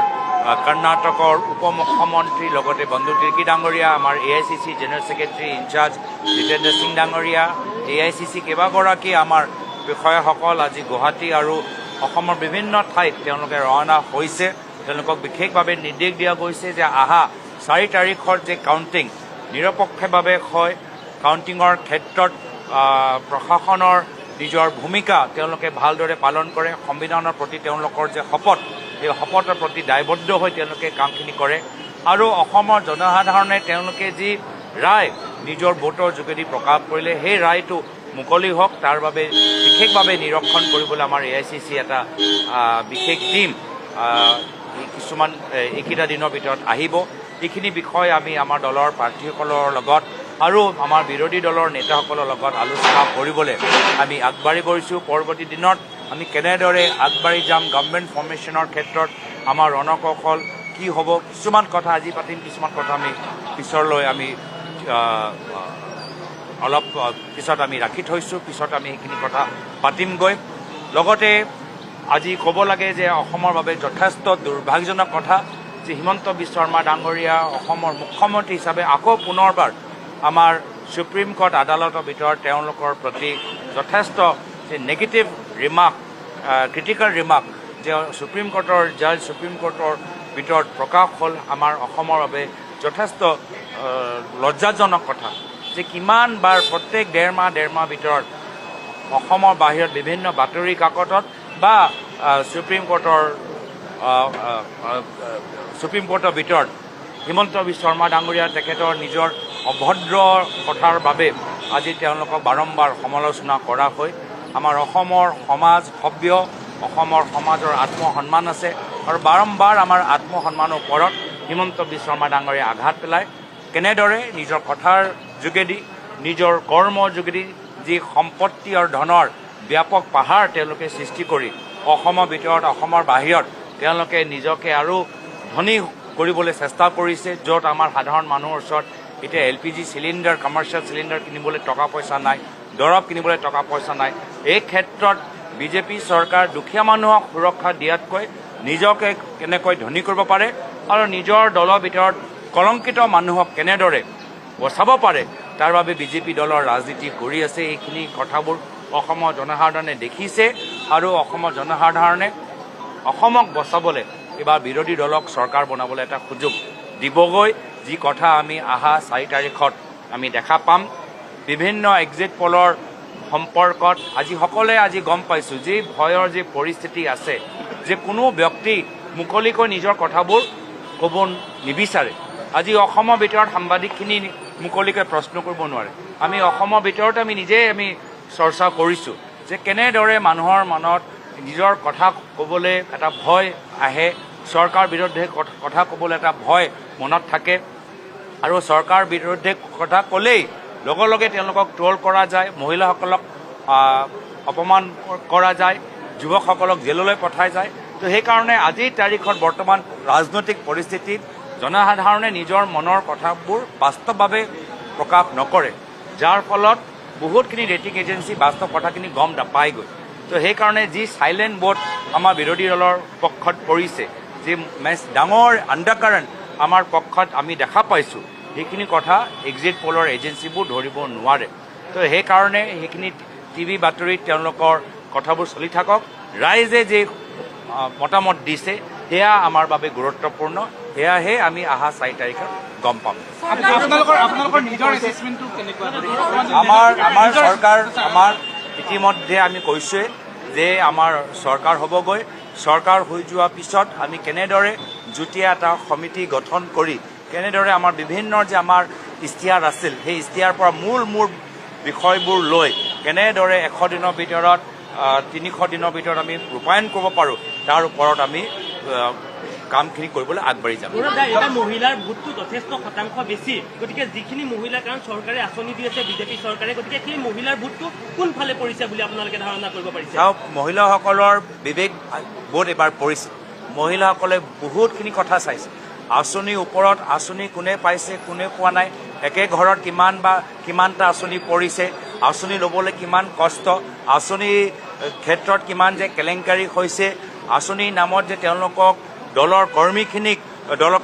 কৰ্ণাটকৰ উপ মুখ্যমন্ত্ৰী, লগতে বন্ধু তিৰ্কী ডাঙৰীয়া, আমাৰ AICC general secretary in charge Jitendra Singh ডাঙৰীয়া, AICC কেইবাগৰাকী আমাৰ বিষয়াসকল আজি গুৱাহাটী আৰু অসমৰ বিভিন্ন ঠাইত তেওঁলোকে ৰাওনা হৈছে। তেওঁলোকক বিশেষভাৱে নিৰ্দেশ দিয়া গৈছে যে 4 তাৰিখৰ যে কাউণ্টিং নিৰপেক্ষভাৱে হয়, কাউণ্টিঙৰ ক্ষেত্ৰত প্ৰশাসনৰ নিজৰ ভূমিকা তেওঁলোকে ভালদৰে পালন কৰে, সংবিধানৰ প্ৰতি তেওঁলোকৰ যে শপত, এই শপতৰ প্ৰতি দায়বদ্ধ হৈ তেওঁলোকে কামখিনি কৰে। আৰু অসমৰ জনসাধাৰণে তেওঁলোকে যি ৰায় নিজৰ ভোটৰ যোগেদি প্ৰকাশ কৰিলে, সেই ৰায়টো মুকলি হওক তাৰ বাবে বিশেষভাৱে নিৰীক্ষণ কৰিবলৈ আমাৰ AICC এটা বিশেষ টীম কিছুমান এইকেইটা দিনৰ ভিতৰত আহিব। এইখিনি বিষয় আমি আমাৰ দলৰ প্ৰাৰ্থীসকলৰ লগত আৰু আমাৰ বিৰোধী দলৰ নেতাসকলৰ লগত আলোচনা কৰিবলৈ আমি আগবাঢ়ি গৈছোঁ। পৰৱৰ্তী দিনত আমি কেনেদৰে আগবাঢ়ি যাম, গভৰ্ণমেণ্ট ফৰ্মেশ্যনৰ ক্ষেত্ৰত আমাৰ ৰণকৌশল কি হ'ব, কিছুমান কথা আজি পাতিম, কিছুমান কথা আমি পিছলৈ আমি অলপ পিছত আমি ৰাখি থৈছোঁ, পিছত আমি সেইখিনি কথা পাতিমগৈ। লগতে আজি ক'ব লাগে যে অসমৰ বাবে যথেষ্ট দুৰ্ভাগ্যজনক কথা যে হিমন্ত বিশ্ব শৰ্মা ডাঙৰীয়া অসমৰ মুখ্যমন্ত্ৰী হিচাপে আকৌ পুনৰবাৰ আমাৰ সুপ্ৰিম কোৰ্ট আদালতৰ ভিতৰত তেওঁলোকৰ প্ৰতি যথেষ্ট নেগেটিভ ৰিমাৰ্ক, ক্ৰিটিকেল ৰিমাৰ্ক যে সুপ্ৰিম কোৰ্টৰ জাজ সুপ্ৰিম কোৰ্টৰ ভিতৰত প্ৰকাশ হ'ল আমাৰ অসমৰ বাবে যথেষ্ট লজ্জাজনক কথা যে কিমানবাৰ প্ৰত্যেক ডেৰ মাহ ভিতৰত অসমৰ বাহিৰত বিভিন্ন বাতৰি কাকতত বা সুপ্ৰিম কোৰ্টৰ ভিতৰত হিমন্ত বিশ্ব শৰ্মা ডাঙৰীয়া তেখেতৰ নিজৰ অভদ্ৰ কথাৰ বাবে আজি তেওঁলোকক বাৰম্বাৰ সমালোচনা কৰা হয়। আমাৰ অসমৰ সমাজ সভ্য, অসমৰ সমাজৰ আত্মসন্মান আছে আৰু বাৰম্বাৰ আমাৰ আত্মসন্মানৰ ওপৰত হিমন্ত বিশ্ব শৰ্মা ডাঙৰীয়াই আঘাত পেলায়। কেনেদৰে নিজৰ কথাৰ যোগেদি, নিজৰ কৰ্মৰ যোগেদি যি সম্পত্তি আৰু ধনৰ ব্যাপক পাহাৰ তেওঁলোকে সৃষ্টি কৰি অসমৰ ভিতৰত অসমৰ বাহিৰত তেওঁলোকে নিজকে আৰু ধনী কৰিবলৈ চেষ্টা কৰিছে, য'ত আমাৰ সাধাৰণ মানুহৰ ওচৰত এতিয়া LPG চিলিণ্ডাৰ, কমাৰ্চিয়েল চিলিণ্ডাৰ কিনিবলৈ টকা পইচা নাই, দৰৱ কিনিবলৈ টকা পইচা নাই। এই ক্ষেত্ৰত বিজেপি চৰকাৰ দুখীয়া মানুহক সুৰক্ষা দিয়াতকৈ নিজকে কেনেকৈ ধনী কৰিব পাৰে আৰু নিজৰ দলৰ ভিতৰত কলংকিত মানুহক কেনেদৰে বচাব পাৰে তাৰ বাবে বিজেপি দলৰ ৰাজনীতি কৰি আছে। এইখিনি কথাবোৰ অসমৰ জনসাধাৰণে দেখিছে আৰু অসমৰ জনসাধাৰণে অসমক বচাবলৈ এইবাৰ বিৰোধী দলক চৰকাৰ বনাবলৈ এটা সুযোগ দিবগৈ। যি কথা আমি অহা 4 তাৰিখত আমি দেখা পাম। বিভিন্ন এক্সিট পলৰ সম্পৰ্কত সকলোৱে আজি গম পাইছোঁ যে ভয়ৰ যি পৰিস্থিতি আছে, যে কোনো ব্যক্তি মুকলিকৈ নিজৰ কথাবোৰ ক'ব নিবিচাৰে। আজি অসমৰ ভিতৰত সাংবাদিকখিনি মুকলিকৈ প্ৰশ্ন কৰিব নোৱাৰে। আমি অসমৰ ভিতৰতে আমি নিজেই চৰ্চা কৰিছোঁ যে কেনেদৰে মানুহৰ মনত নিজৰ কথা ক'বলৈ এটা ভয় আহে, চৰকাৰ বিৰুদ্ধে কথা ক'বলৈ এটা ভয় মনত থাকে আৰু চৰকাৰ বিৰুদ্ধে কথা ক'লেই লগে লগে তেওঁলোকক ট্ৰল কৰা যায়, মহিলাসকলক অপমান কৰা যায়, যুৱকসকলক জেললৈ পঠাই যায়। তো সেইকাৰণে আজিৰ তাৰিখত বৰ্তমান ৰাজনৈতিক পৰিস্থিতিত জনসাধাৰণে নিজৰ মনৰ কথাবোৰ বাস্তৱভাৱে প্ৰকাশ নকৰে, যাৰ ফলত বহুতখিনি ৰেটিং এজেঞ্চি বাস্তৱ কথাখিনি গম নাপায়গৈ। তো সেইকাৰণে যি চাইলেণ্ট ভোট আমাৰ বিৰোধী দলৰ পক্ষত পৰিছে, যি ডাঙৰ আণ্ডাৰকাৰেণ্ট আমাৰ পক্ষত আমি দেখা পাইছোঁ, সেইখিনি কথা এক্সিট পলৰ এজেঞ্চিবোৰ ধৰিব নোৱাৰে। তো সেইকাৰণে সেইখিনি টিভি বাতৰিত তেওঁলোকৰ কথাবোৰ চলি থাকক। ৰাইজে যি মতামত দিছে সেয়া আমাৰ বাবে গুৰুত্বপূৰ্ণ, সেয়াহে আমি অহা 4 তাৰিখত গম পাম। আমাৰ চৰকাৰ ইতিমধ্যে আমি কৈছোঁৱে যে আমাৰ চৰকাৰ হ'বগৈ। চৰকাৰ হৈ যোৱাৰ পিছত আমি কেনেদৰে যুটীয়া এটা সমিতি গঠন কৰি কেনেদৰে আমাৰ বিভিন্ন যে আমাৰ ইস্তিহাৰ আছিল, সেই ইস্তিহাৰৰ পৰা মূল বিষয়বোৰ লৈ কেনেদৰে 100 দিনৰ ভিতৰত 300 দিনৰ ভিতৰত আমি ৰূপায়ণ কৰিব পাৰোঁ, তাৰ ওপৰত আমি কামখিনি কৰিবলৈ আগবাঢ়ি যাম। মহিলাৰ ভোটটো যথেষ্ট শতাংশ বেছি, গতিকে যিখিনি মহিলা, কাৰণ চৰকাৰে আঁচনি দি আছে বিজেপি চৰকাৰে, গতিকে সেই মহিলাৰ ভোটটো কোনফালে পৰিছে বুলি আপোনালোকে ধাৰণা কৰিব পাৰিছে? চাওক, মহিলাসকলৰ বিবেক বোধ এবাৰ পৰিছে। মহিলাসকলে বহুতখিনি কথা চাইছে। আঁচনিৰ ওপৰত আঁচনি কোনে পাইছে, কোনে পোৱা নাই, একে ঘৰত কিমানটা আঁচনি পৰিছে, আঁচনি ল'বলৈ কিমান কষ্ট, আঁচনিৰ ক্ষেত্ৰত কিমান যে কেলেংকাৰী হৈছে, আঁচনিৰ নামত যে তেওঁলোকক দলৰ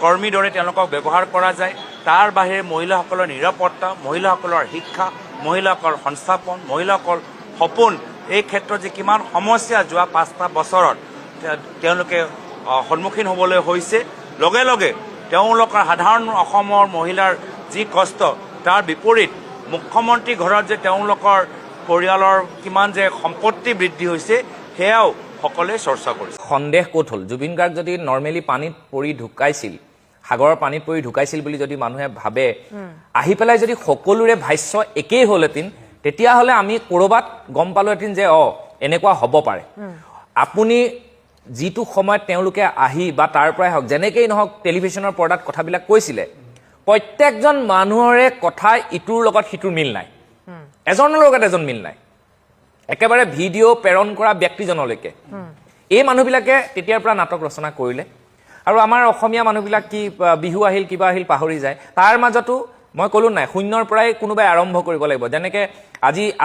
কৰ্মীৰ দৰে তেওঁলোকক ব্যৱহাৰ কৰা যায়, তাৰ বাহিৰে মহিলাসকলৰ নিৰাপত্তা, মহিলাসকলৰ শিক্ষা, মহিলাসকলৰ সংস্থাপন, মহিলাসকলৰ সপোন, এই ক্ষেত্ৰত যে কিমান সমস্যা যোৱা 5টা বছৰত তেওঁলোকে সন্মুখীন হ'বলৈ হৈছে। লগে লগে তেওঁলোকৰ সাধাৰণ অসমৰ মহিলাৰ যি কষ্ট, তাৰ বিপৰীত মুখ্যমন্ত্ৰী ঘৰত যে তেওঁলোকৰ পৰিয়ালৰ কিমান যে সম্পত্তি বৃদ্ধি হৈছে, সেয়াও সকলোৱে চৰ্চা কৰিছে। সন্দেহ ক'ত হ'ল? জুবিন গাৰ্গ যদি নৰ্মেলি পানীত পৰি ঢুকাইছিল, সাগৰৰ পানীত পৰি ঢুকাইছিল বুলি যদি মানুহে ভাবে, আহি পেলাই যদি সকলোৰে ভাষ্য একেই হ'লহেঁতেন, তেতিয়াহ'লে আমি ক'ৰবাত গম পালোহেঁতেন যে এনেকুৱা হ'ব পাৰে। আপুনি যিটো সময়ত তেওঁলোকে আহি বা তাৰ পৰাই হওক যেনেকেই নহওক টেলিভিশ্যনৰ পৰ্দাত কথাবিলাক কৈছিলে, প্ৰত্যেকজন মানুহৰে কথা ইটোৰ লগত সিটোৰ মিল নাই, এজনৰ লগত এজন মিল নাই, একেবাৰে ভিডিঅ' প্ৰেৰণ কৰা ব্যক্তিজনলৈকে। এই মানুহবিলাকে তেতিয়াৰ পৰা নাটক ৰচনা কৰিলে আৰু আমাৰ অসমীয়া মানুহবিলাক কি বিহু আহিল কিবা আহিল পাহৰি যায়। তাৰ মাজতো মই ক'লো নাই, শূন্যৰ পৰাই কোনোবাই আৰম্ভ কৰিব লাগিব। যেনেকৈ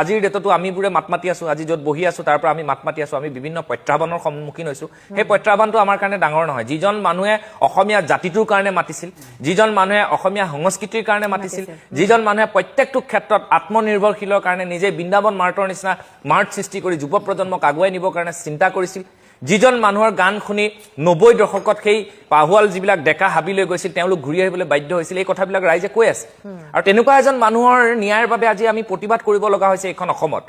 আজিৰ ডেটতো আমিবোৰে মাত মাতি আছোঁ, আজি য'ত বহি আছোঁ তাৰ পৰা আমি মাত মাতি আছোঁ, আমি বিভিন্ন প্ৰত্যাহ্বানৰ সন্মুখীন হৈছোঁ। সেই প্ৰত্যাহ্বানটো আমাৰ কাৰণে ডাঙৰ নহয়। যিজন মানুহে অসমীয়া জাতিটোৰ কাৰণে মাতিছিল, যিজন মানুহে অসমীয়া সংস্কৃতিৰ কাৰণে মাতিছিল, যিজন মানুহে প্ৰত্যেকটো ক্ষেত্ৰত আত্মনিৰ্ভৰশীলৰ কাৰণে নিজে বৃন্দাবন মাৰ্টৰ নিচিনা মাৰ্ট সৃষ্টি কৰি যুৱ প্ৰজন্মক আগুৱাই নিবৰ কাৰণে চিন্তা কৰিছিল, যিজন মানুহৰ গান শুনি 90 দশকত সেই পাহুৱাল যিবিলাক ডেকা হাবি লৈ গৈছিল তেওঁলোক ঘূৰি আহিবলৈ বাধ্য হৈছিল, এই কথাবিলাক ৰাইজে কৈ আছে। আৰু তেনেকুৱা এজন মানুহৰ ন্যায়ৰ বাবে আজি আমি প্ৰতিবাদ কৰিব লগা হৈছে এইখন অসমত।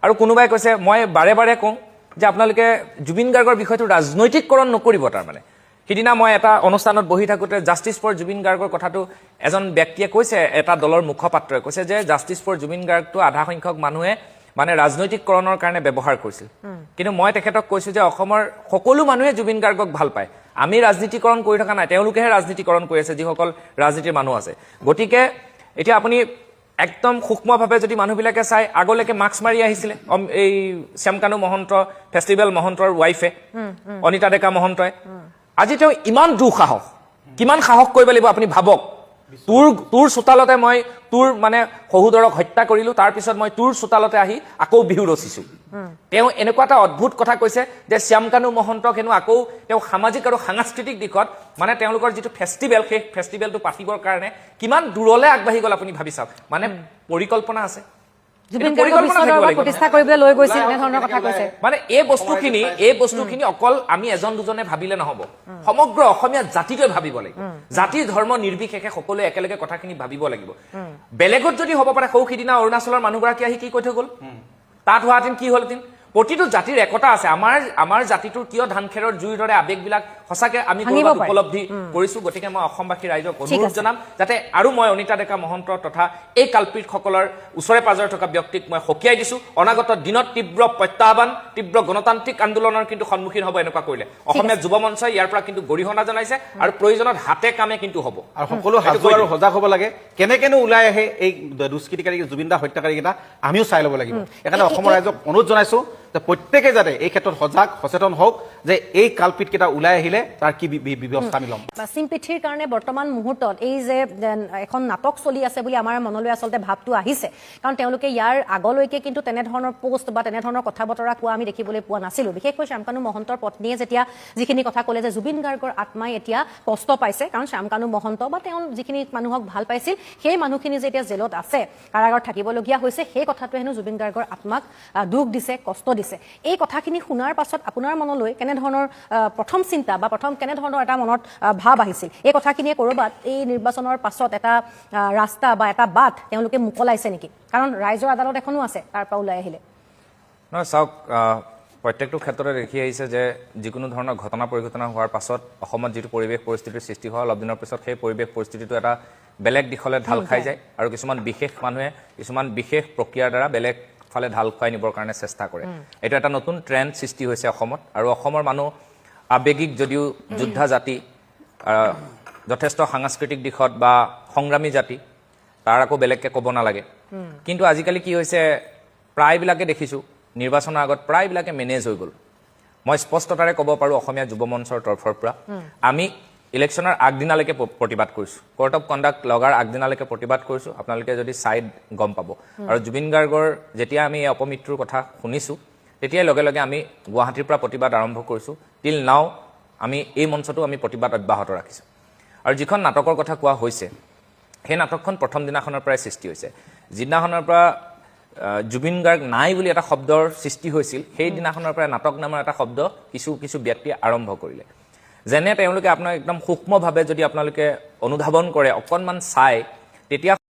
আৰু কোনোবাই কৈছে, মই বাৰে বাৰে কওঁ যে আপোনালোকে জুবিন গাৰ্গৰ বিষয়টো ৰাজনৈতিকৰণ নকৰিব। তাৰমানে সিদিনা মই এটা অনুষ্ঠানত বহি থাকোঁতে জাষ্টিছ ফৰ জুবিন গাৰ্গৰ কথাটো এজন ব্যক্তিয়ে কৈছে, এটা দলৰ মুখপাত্ৰই কৈছে যে জাষ্টিছ ফৰ জুবিন গাৰ্গটো আধা সংখ্যক মানুহে মানে ৰাজনৈতিককৰণৰ কাৰণে ব্যৱহাৰ কৰিছিল। কিন্তু মই তেখেতক কৈছোঁ যে অসমৰ সকলো মানুহে জুবিন গাৰ্গক ভাল পায়, আমি ৰাজনীতিকৰণ কৰি থকা নাই, তেওঁলোকেহে ৰাজনীতিকৰণ কৰি আছে যিসকল ৰাজনীতিৰ মানুহ আছে। গতিকে এতিয়া আপুনি একদম সূক্ষ্মভাৱে যদি মানুহবিলাকে চাই, আগলৈকে মাস্ক মাৰি আহিছিলে এই শ্যামকানু মহন্ত ফেষ্টিভেল মহন্তৰ ৱাইফে অনিতা ডেকা মহন্তই। আজি তেওঁ ইমান দুঃসাহস, কিমান সাহস কৰিব লাগিব আপুনি ভাবক। তোৰ চোতালতে মই তোৰ মানে শহুদৰক হত্যা কৰিলো, তাৰপিছত মই তোৰ চোতালতে আহি আকৌ বিহু ৰচিছো। তেওঁ এনেকুৱা এটা অদ্ভুত কথা কৈছে যে শ্যামকানু মহন্তক হেনো আকৌ তেওঁ সামাজিক আৰু সাংস্কৃতিক দিশত মানে তেওঁলোকৰ যিটো ফেষ্টিভেল, সেই ফেষ্টিভেলটো পাতিবৰ কাৰণে কিমান দূৰলৈ আগবাঢ়ি গ'ল আপুনি ভাবি চাওক। মানে পৰিকল্পনা আছে, জুবিন গাৰ্গক প্ৰতিষ্ঠা কৰিবলৈ লৈ গৈছিল এনেধৰণৰ কথা কৈছে। মানে এই বস্তুখিনি অকল আমি এজন দুজনে ভাবিলে নহ'ব, সমগ্ৰ অসমীয়া জাতিটোৱে ভাবিব লাগিব। জাতি ধৰ্ম নিৰ্বিশেষে সকলোৱে একেলগে কথাখিনি ভাবিব লাগিব। বেলেগত যদি হ'ব পাৰে, সৌ সিদিনা অৰুণাচলৰ মানুহগৰাকী আহি কি কৈ থৈ গ'ল, তাত হোৱাহেঁতেন কি হ'লহেঁতেন। প্ৰতিটো জাতিৰ একতা আছে। আমাৰ জাতিটোৰ কিয় ধান খেৰৰ জুইৰ দৰে আৱেগবিলাক সঁচাকৈ আমি উপলব্ধি কৰিছোঁ। গতিকে মই অসমবাসী ৰাইজক অনুৰোধ জনাম যাতে, আৰু মই অনিতা ডেকা মহন্ত তথা এই কালপিতসকলৰ ওচৰে পাজৰে থকা ব্যক্তিক মই সকীয়াই দিছোঁ, অনাগত দিনত তীব্ৰ প্ৰত্যাহ্বান, তীব্ৰ গণতান্ত্ৰিক আন্দোলনৰ কিন্তু সন্মুখীন হ'ব এনেকুৱা কৰিলে। অসমীয়া যুৱ মঞ্চই ইয়াৰ পৰা কিন্তু গৰিহণা জনাইছে আৰু প্ৰয়োজনত হাতে কামে কিন্তু হ'ব। আৰু সকলো সাজু আৰু সজাগ হ'ব লাগে। কেনেকেনো ওলাই আহে এই দুষ্কৃতিকাৰী জুবিন দা হত্যাকাৰীকেইটা আমিও চাই ল'ব লাগিব। সেইকাৰণে অসমৰ ৰাইজক অনুৰোধ জনাইছোঁ যে প্ৰত্যেকে যাতে এই ক্ষেত্ৰত সজাগ সচেতন হওক যে এই কালপিতকেইটা ওলাই আহিলে তাৰ কি ব্যৱস্থা আমি ল'ম। চিম্পিথিৰ কাৰণে বৰ্তমান মুহূৰ্তত এই যে এখন নাটক চলি আছে বুলি আমাৰ মনলৈ আচলতে ভাৱটো আহিছে, কাৰণ তেওঁলোকে ইয়াৰ আগলৈকে কিন্তু তেনেধৰণৰ পোষ্ট বা তেনেধৰণৰ কথা বতৰা কোৱা আমি দেখিবলৈ পোৱা নাছিলোঁ। বিশেষকৈ শ্যামকানু মহন্তৰ পত্নীয়ে যেতিয়া যিখিনি কথা ক'লে যে জুবিন গাৰ্গৰ আত্মাই এতিয়া কষ্ট পাইছে, কাৰণ শ্যামকানু মহন্ত বা তেওঁ যিখিনি মানুহক ভাল পাইছিল সেই মানুহখিনি যে এতিয়া জেলত আছে, কাৰাগাৰত থাকিবলগীয়া হৈছে, সেই কথাটোৱে হেনো জুবিন গাৰ্গৰ আত্মাক দুখ দিছে, কষ্ট দিছে। এই কথাখিনি শুনাৰ পাছত আপোনাৰ মনলৈ কেনেধৰণৰ প্ৰথম চিন্তা বা প্ৰথম কেনেধৰণৰ এটা মনত ভাৱ আহিছিল? এই কথাখিনিয়ে ক'ৰবাত এই নিৰ্বাচনৰ পাছত এটা ৰাস্তা বা এটা বাট তেওঁলোকে মোকলাইছে নেকি? কাৰণ ৰাইজৰ আদালত এখনো আছে তাৰ পৰা ওলাই আহিলে। নহয় চাওক, প্ৰত্যেকটো ক্ষেত্ৰতে দেখি আহিছে যে যিকোনো ধৰণৰ ঘটনা পৰিঘটনা হোৱাৰ পাছত অসমত যিটো পৰিৱেশ পৰিস্থিতিৰ সৃষ্টি হয়, অলপ দিনৰ পিছত সেই পৰিৱেশ পৰিস্থিতিটো এটা বেলেগ দিশলৈ ঢাল খাই যায় আৰু কিছুমান বিশেষ মানুহে কিছুমান বিশেষ প্ৰক্ৰিয়াৰ দ্বাৰা বেলেগ ফালে ঢাল খুৱাই নিবৰ কাৰণে চেষ্টা কৰে। এইটো এটা নতুন ট্ৰেণ্ড সৃষ্টি হৈছে অসমত। আৰু অসমৰ মানুহ আৱেগিক যদিও যোদ্ধা জাতি, যথেষ্ট সাংস্কৃতিক দিশত বা সংগ্ৰামী জাতি, তাৰ আকৌ বেলেগকৈ ক'ব নালাগে। কিন্তু আজিকালি কি হৈছে, প্ৰায়বিলাকে দেখিছোঁ নিৰ্বাচনৰ আগত প্ৰায়বিলাকে মেনেজ হৈ গ'ল। মই স্পষ্টতাৰে ক'ব পাৰোঁ অসমীয়া যুৱ মঞ্চৰ তৰফৰ পৰা আমি ইলেকশ্যনৰ আগদিনালৈকে প্ৰতিবাদ কৰিছোঁ, কোৰ্ট অফ কণ্ডাক্ট লগাৰ আগদিনালৈকে প্ৰতিবাদ কৰিছোঁ। আপোনালোকে যদি চাই গম পাব। আৰু জুবিন গাৰ্গৰ যেতিয়া আমি এই অপমৃত্যুৰ কথা শুনিছোঁ তেতিয়াই লগে লগে আমি গুৱাহাটীৰ পৰা প্ৰতিবাদ আৰম্ভ কৰিছোঁ। টিল নাও আমি এই মঞ্চতো আমি প্ৰতিবাদ অব্যাহত ৰাখিছোঁ। আৰু যিখন নাটকৰ কথা কোৱা হৈছে সেই নাটকখন প্ৰথম দিনাখনৰ পৰাই সৃষ্টি হৈছে। যিদিনাখনৰ পৰা জুবিন গাৰ্গ নাই বুলি এটা শব্দৰ সৃষ্টি হৈছিল, সেই দিনাখনৰ পৰা নাটক নামৰ এটা শব্দ কিছু ব্যক্তিয়ে আৰম্ভ কৰিলে। যেনে তেওঁলোকে আপোনাক একদম সূক্ষ্মভাৱে যদি আপোনালোকে অনুধাৱন কৰে, অকণমান চাই, তেতিয়া